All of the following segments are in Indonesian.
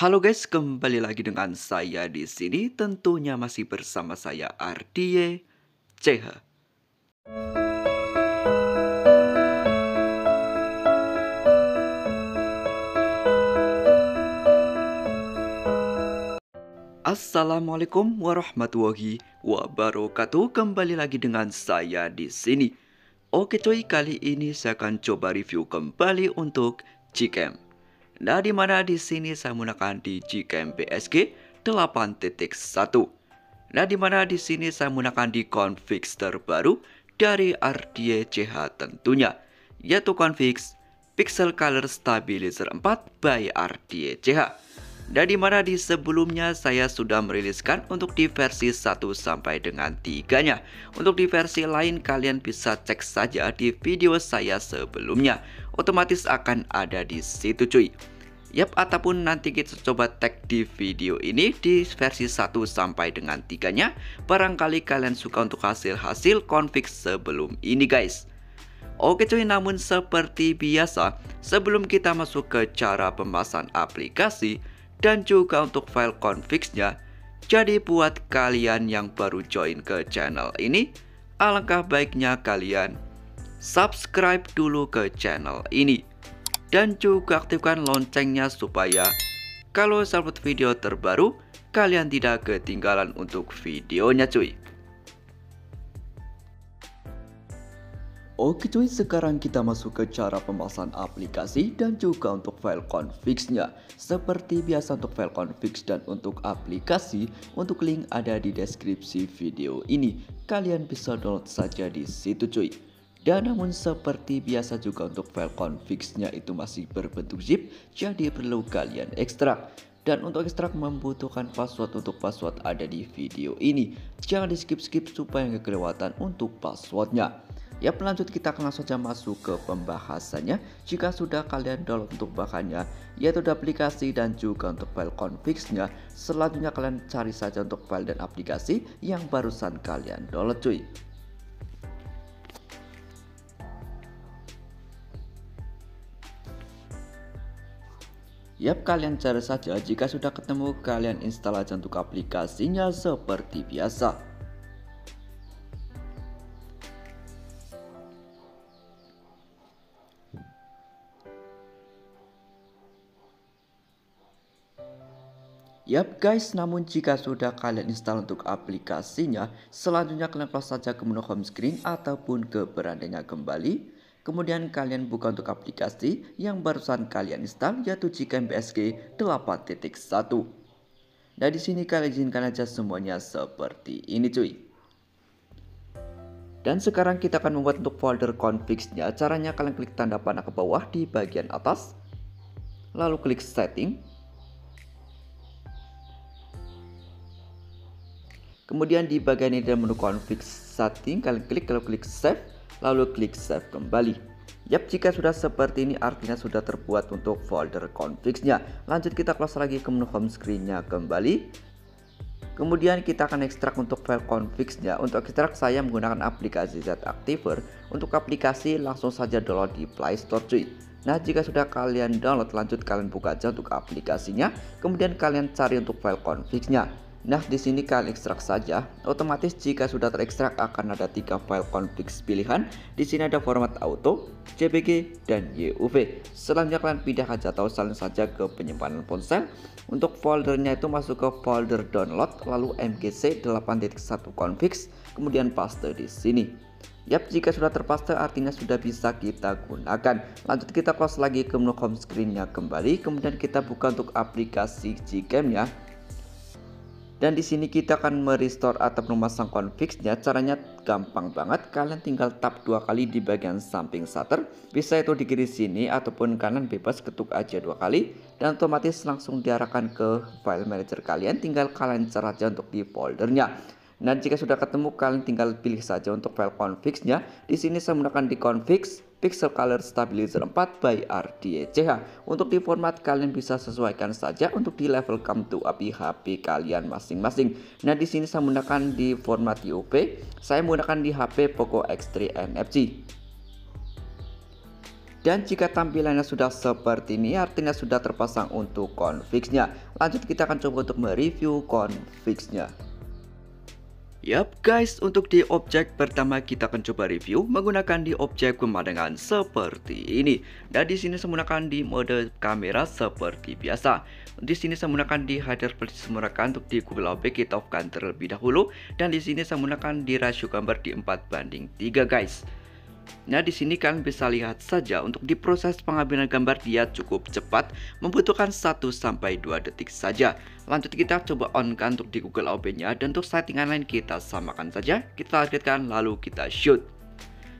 Halo guys, kembali lagi dengan saya di sini. Tentunya masih bersama saya Ardie CH. Assalamualaikum warahmatullahi wabarakatuh. Kembali lagi dengan saya di sini. Oke cuy, kali ini saya akan coba review kembali untuk Gcam. Nah, di mana di sini saya menggunakan di Gcam PSG 8.1. Nah, di mana di sini saya menggunakan di config terbaru dari Ardie CH tentunya, yaitu config Pixel Color Stabilizer 4 by Ardie CH. Dan di mana di sebelumnya saya sudah meriliskan untuk di versi 1 sampai dengan 3-nya. Untuk di versi lain kalian bisa cek saja di video saya sebelumnya. Otomatis akan ada di situ cuy. Yap, ataupun nanti kita coba tag di video ini di versi 1 sampai dengan 3-nya. Barangkali kalian suka untuk hasil-hasil config sebelum ini guys. Oke cuy, namun seperti biasa, sebelum kita masuk ke cara pembahasan aplikasi dan juga untuk file config-nya, jadi buat kalian yang baru join ke channel ini, alangkah baiknya kalian subscribe dulu ke channel ini. Dan juga aktifkan loncengnya supaya kalau saya upload video terbaru, kalian tidak ketinggalan untuk videonya cuy. Oke cuy, sekarang kita masuk ke cara pembahasan aplikasi dan juga untuk file config-nya. Seperti biasa untuk file config dan untuk aplikasi, untuk link ada di deskripsi video ini. Kalian bisa download saja di situ cuy. Dan namun seperti biasa juga untuk file config-nya itu masih berbentuk zip, jadi perlu kalian ekstrak. Dan untuk ekstrak membutuhkan password, untuk password ada di video ini. Jangan di skip-skip supaya nggak kelewatan untuk passwordnya. Ya, lanjut kita akan langsung saja masuk ke pembahasannya. Jika sudah kalian download untuk bahannya, yaitu aplikasi dan juga untuk file config-nya, selanjutnya kalian cari saja untuk file dan aplikasi yang barusan kalian download cuy. Yap, kalian cari saja, jika sudah ketemu kalian install aja untuk aplikasinya seperti biasa. Yap guys, namun jika sudah kalian install untuk aplikasinya, selanjutnya kalian close saja ke menu home screen ataupun ke berandanya kembali. Kemudian kalian buka untuk aplikasi yang barusan kalian install, yaitu Gcam PSG 8.1. Nah, di sini kalian izinkan aja semuanya seperti ini cuy. Dan sekarang kita akan membuat untuk folder config-nya. Caranya kalian klik tanda panah ke bawah di bagian atas, lalu klik setting. Kemudian di bagian ini ada menu config setting, kalian klik, lalu klik save, lalu klik save kembali. Yap, jika sudah seperti ini artinya sudah terbuat untuk folder config-nya. Lanjut kita close lagi ke menu home screen-nya kembali. Kemudian kita akan ekstrak untuk file config-nya. Untuk ekstrak saya menggunakan aplikasi Z-Activer. Untuk aplikasi langsung saja download di Play Store cuy. Nah, jika sudah kalian download, lanjut kalian buka aja untuk aplikasinya. Kemudian kalian cari untuk file config-nya. Nah, di sini kalian ekstrak saja. Otomatis jika sudah terekstrak akan ada 3 file config pilihan. Di sini ada format auto, JPG, dan YUV. Selanjutnya kalian pindah aja atau salin saja ke penyimpanan ponsel. Untuk foldernya itu masuk ke folder download, lalu mgc 8.1 config, kemudian paste di sini. Yap, jika sudah terpaste artinya sudah bisa kita gunakan. Lanjut kita close lagi ke menu home screen-nya kembali, kemudian kita buka untuk aplikasi Gcam-nya. Dan di sini kita akan merestore atau memasang config-nya. Caranya gampang banget. Kalian tinggal tap 2 kali di bagian samping shutter. Bisa itu di kiri sini ataupun kanan, bebas ketuk aja 2 kali. Dan otomatis langsung diarahkan ke file manager kalian. Tinggal kalian cari aja untuk di foldernya. Nah, jika sudah ketemu kalian tinggal pilih saja untuk file config-nya. Di sini saya menggunakan di config Pixel Color Stabilizer 4 by Ardie CH. Untuk di format kalian bisa sesuaikan saja untuk di level come to API HP kalian masing-masing. Nah, di sini saya menggunakan di format UV. Saya menggunakan di HP Poco X3 NFC. Dan jika tampilannya sudah seperti ini, artinya sudah terpasang untuk config-nya. Lanjut kita akan coba untuk mereview config-nya. Yap guys, untuk di objek pertama kita akan coba review menggunakan di objek pemandangan seperti ini. Dan di sini saya menggunakan di mode kamera seperti biasa. Di sini saya menggunakan di header seperti menggunakan untuk di Google OBJ kita off-kan terlebih dahulu. Dan di sini saya menggunakan di rasio gambar di 4:3 guys. Nah, di sini kalian bisa lihat saja untuk di proses pengambilan gambar dia cukup cepat, membutuhkan 1-2 detik saja. Lanjut kita coba on kan untuk di Google OBJ-nya, dan untuk settingan lain kita samakan saja, kita targetkan lalu kita shoot.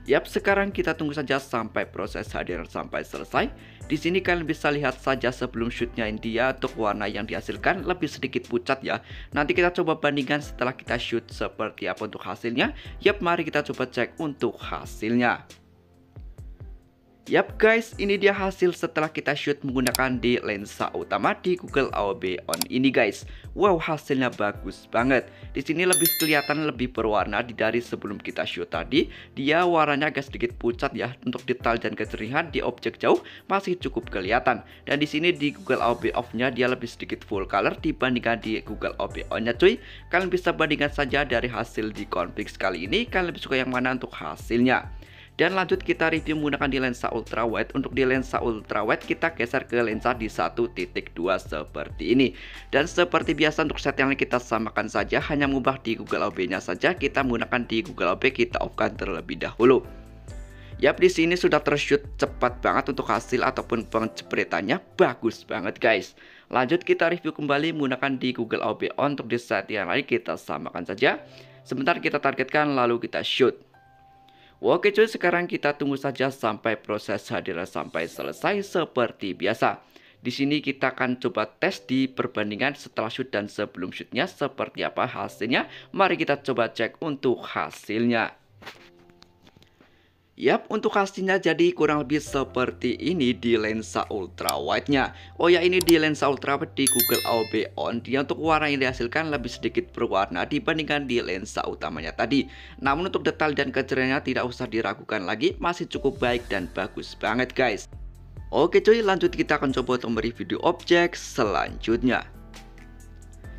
Yap, sekarang kita tunggu saja sampai proses hadir sampai selesai. Di sini kalian bisa lihat saja sebelum shootnya dia untuk warna yang dihasilkan lebih sedikit pucat ya. Nanti kita coba bandingkan setelah kita shoot seperti apa untuk hasilnya. Yap, mari kita coba cek untuk hasilnya. Yap guys, ini dia hasil setelah kita shoot menggunakan di lensa utama di Google OBJ on ini guys. Wow, hasilnya bagus banget. Di sini lebih kelihatan lebih berwarna dari sebelum kita shoot tadi. Dia warnanya agak sedikit pucat ya. Untuk detail dan kecerihan di objek jauh masih cukup kelihatan. Dan di sini di Google OBJ off-nya dia lebih sedikit full color dibandingkan di Google OBJ on-nya cuy. Kalian bisa bandingkan saja dari hasil di config kali ini. Kalian lebih suka yang mana untuk hasilnya. Dan lanjut kita review menggunakan di lensa ultrawide. Untuk di lensa ultrawide kita geser ke lensa di 1.2 seperti ini. Dan seperti biasa untuk settingan kita samakan saja, hanya mengubah di Google OBJ-nya saja. Kita menggunakan di Google OBJ, kita off-kan terlebih dahulu. Yap, di sini sudah tershoot cepat banget untuk hasil ataupun penjepretannya bagus banget guys. Lanjut kita review kembali menggunakan di Google OBJ on. Untuk di settingan lain kita samakan saja. Sebentar kita targetkan lalu kita shoot. Oke cuy, sekarang kita tunggu saja sampai proses hadir sampai selesai seperti biasa. Di sini kita akan coba tes di perbandingan setelah shoot dan sebelum shootnya seperti apa hasilnya. Mari kita coba cek untuk hasilnya. Yap, untuk hasilnya jadi kurang lebih seperti ini di lensa ultrawide-nya. Oh ya, ini di lensa ultrawide di Google OBJ on, dia untuk warna yang dihasilkan lebih sedikit berwarna dibandingkan di lensa utamanya tadi. Namun untuk detail dan kecerihannya tidak usah diragukan lagi, masih cukup baik dan bagus banget guys. Oke cuy, lanjut kita akan coba untuk mereview objek selanjutnya.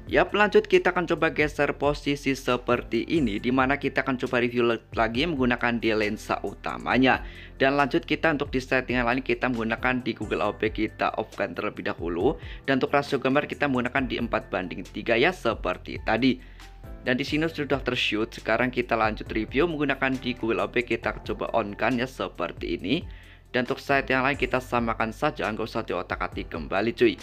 Yap, lanjut kita akan coba geser posisi seperti ini, dimana kita akan coba review lagi menggunakan di lensa utamanya. Dan lanjut kita untuk di settingan lain kita menggunakan di Google OBJ, kita off-kan terlebih dahulu. Dan untuk rasio gambar kita menggunakan di 4:3 ya seperti tadi. Dan di sini sudah tershoot. Sekarang kita lanjut review menggunakan di Google OBJ, kita coba on kan ya seperti ini. Dan untuk settingan lain kita samakan saja, nggak usah diotak-atik kembali cuy.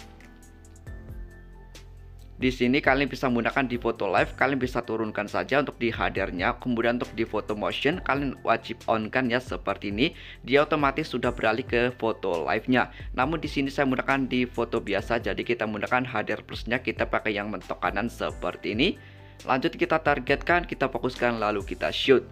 Di sini kalian bisa menggunakan di foto live, kalian bisa turunkan saja untuk di hadirnya. Kemudian untuk di foto motion kalian wajib on kan ya seperti ini. Dia otomatis sudah beralih ke foto live-nya. Namun di sini saya menggunakan di foto biasa, jadi kita menggunakan hadir plusnya, kita pakai yang mentok kanan seperti ini. Lanjut kita targetkan, kita fokuskan lalu kita shoot.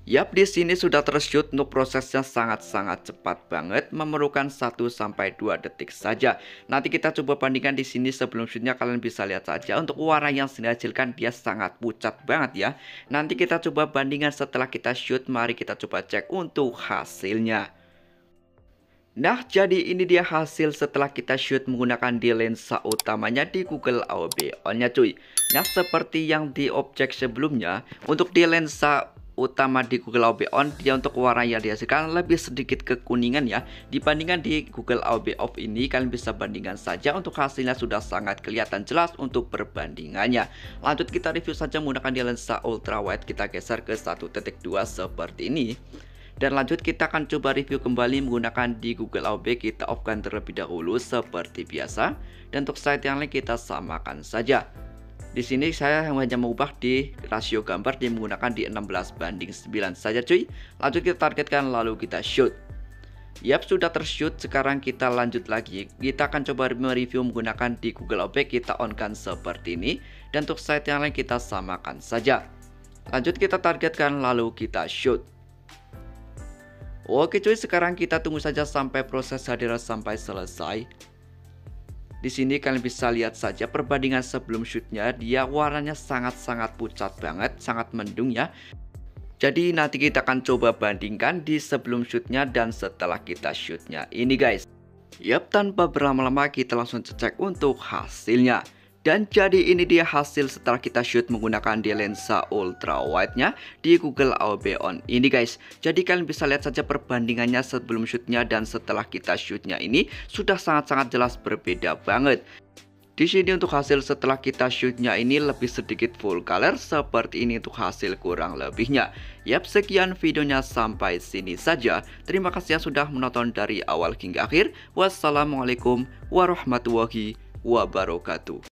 Yap, di sini sudah tershoot. Untuk prosesnya sangat-sangat cepat banget, memerlukan 1-2 detik saja. Nanti kita coba bandingkan di sini sebelum shootnya, kalian bisa lihat saja untuk warna yang dihasilkan dia sangat pucat banget ya. Nanti kita coba bandingkan setelah kita shoot, mari kita coba cek untuk hasilnya. Nah, jadi ini dia hasil setelah kita shoot menggunakan di lensa utamanya di Google OBJ on-nya cuy. Nah, seperti yang di objek sebelumnya, untuk di lensa utama di Google OBJ on, dia untuk warna yang dihasilkan lebih sedikit kekuningan ya dibandingkan di Google OBJ off ini. Kalian bisa bandingkan saja, untuk hasilnya sudah sangat kelihatan jelas untuk perbandingannya. Lanjut kita review saja menggunakan di lensa ultrawide, kita geser ke 1.2 seperti ini. Dan lanjut kita akan coba review kembali menggunakan di Google OBJ, kita off-kan terlebih dahulu seperti biasa. Dan untuk site yang lain kita samakan saja. Di sini saya hanya mengubah di rasio gambar dia menggunakan di 16:9 saja cuy. Lanjut kita targetkan lalu kita shoot. Yap, sudah tershoot. Sekarang kita lanjut lagi. Kita akan coba mereview menggunakan di Google OBJ, kita on kan seperti ini. Dan untuk site yang lain kita samakan saja. Lanjut kita targetkan lalu kita shoot. Oke cuy, sekarang kita tunggu saja sampai proses hadir sampai selesai. Di sini kalian bisa lihat saja perbandingan sebelum shootnya, dia warnanya sangat-sangat pucat banget, sangat mendung ya. Jadi nanti kita akan coba bandingkan di sebelum shootnya dan setelah kita shootnya ini guys. Yap, tanpa berlama-lama kita langsung cek untuk hasilnya. Dan jadi ini dia hasil setelah kita shoot menggunakan di lensa ultra wide-nya di Google AOB On ini guys. Jadi kalian bisa lihat saja perbandingannya sebelum shootnya dan setelah kita shootnya ini sudah sangat-sangat jelas berbeda banget. Di sini untuk hasil setelah kita shootnya ini lebih sedikit full color, seperti ini untuk hasil kurang lebihnya. Yap, sekian videonya sampai sini saja. Terima kasih yang sudah menonton dari awal hingga akhir. Wassalamualaikum warahmatullahi wabarakatuh.